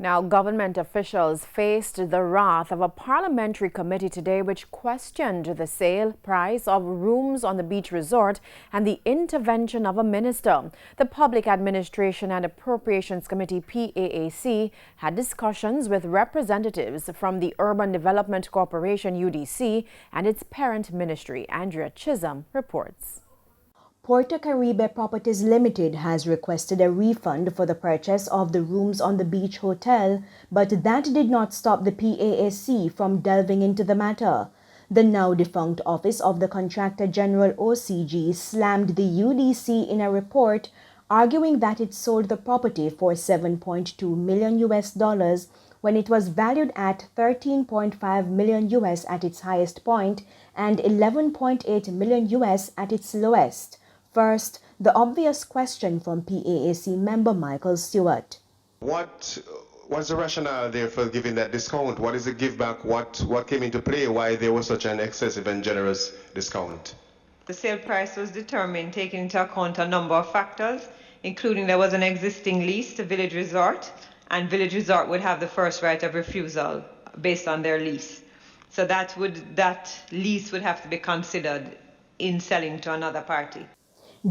Now, government officials faced the wrath of a parliamentary committee today which questioned the sale price of rooms on the beach resort and the intervention of a minister. The Public Administration and Appropriations Committee PAAC had discussions with representatives from the Urban Development Corporation UDC and its parent ministry. Andrea Chisholm reports. Puerto Caribe Properties Limited has requested a refund for the purchase of the rooms on the beach hotel, but that did not stop the PAAC from delving into the matter. The now defunct Office of the Contractor General OCG slammed the UDC in a report, arguing that it sold the property for $7.2 million when it was valued at $13.5 million at its highest point and $11.8 million at its lowest. First, the obvious question from PAAC member Michael Stewart. What's the rationale there for giving that discount? What is the give back? What came into play? Why there was such an excessive and generous discount? The sale price was determined taking into account a number of factors, including there was an existing lease to Village Resort, and Village Resort would have the first right of refusal based on their lease. So that lease would have to be considered in selling to another party.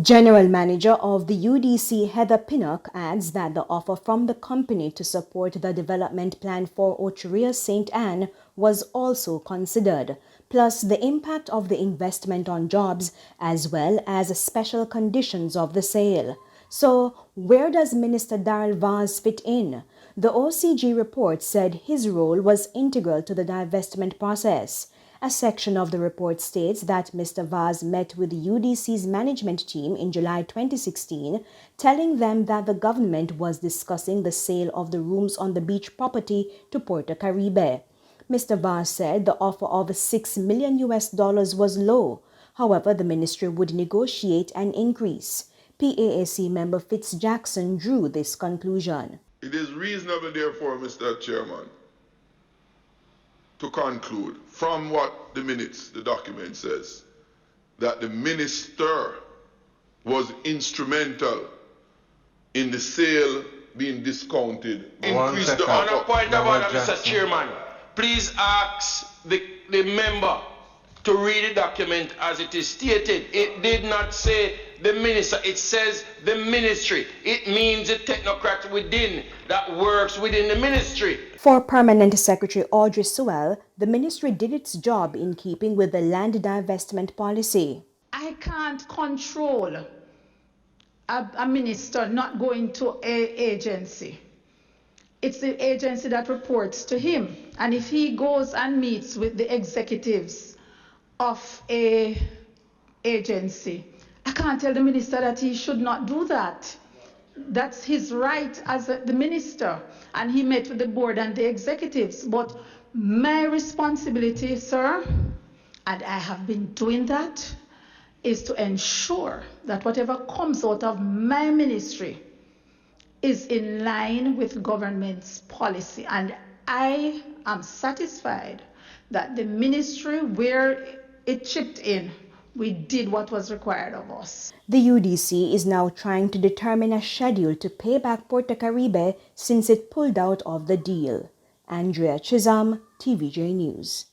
General Manager of the UDC, Heather Pinnock, adds that the offer from the company to support the development plan for Ocheria St. Anne was also considered, plus the impact of the investment on jobs as well as special conditions of the sale. So, where does Minister Darrell Vaz fit in? The OCG report said his role was integral to the divestment process. A section of the report states that Mr. Vaz met with the UDC's management team in July 2016, telling them that the government was discussing the sale of the rooms on the beach property to Puerto Caribe. Mr. Vaz said the offer of $6 million was low. However, the ministry would negotiate an increase. PAAC member Fitz Jackson drew this conclusion. It is reasonable, therefore, Mr. Chairman, to conclude from what the document says, that the minister was instrumental in the sale being discounted. Increase the on a point of order, Mr. Chairman. Please ask the member to read the document as it is stated. It did not say the minister, it says the ministry. It means a technocrat within that works within the ministry. For Permanent Secretary Audrey Sewell, the ministry did its job in keeping with the land divestment policy. I can't control a minister not going to an agency. It's the agency that reports to him. And if he goes and meets with the executives of an agency, I can't tell the minister that he should not do that. That's his right as the minister, and he met with the board and the executives. But my responsibility, sir, and I have been doing that, is to ensure that whatever comes out of my ministry is in line with government's policy. And I am satisfied that the ministry, where it chipped in, we did what was required of us. The UDC is now trying to determine a schedule to pay back Puerto Caribe since it pulled out of the deal. Andrea Chisholm, TVJ News.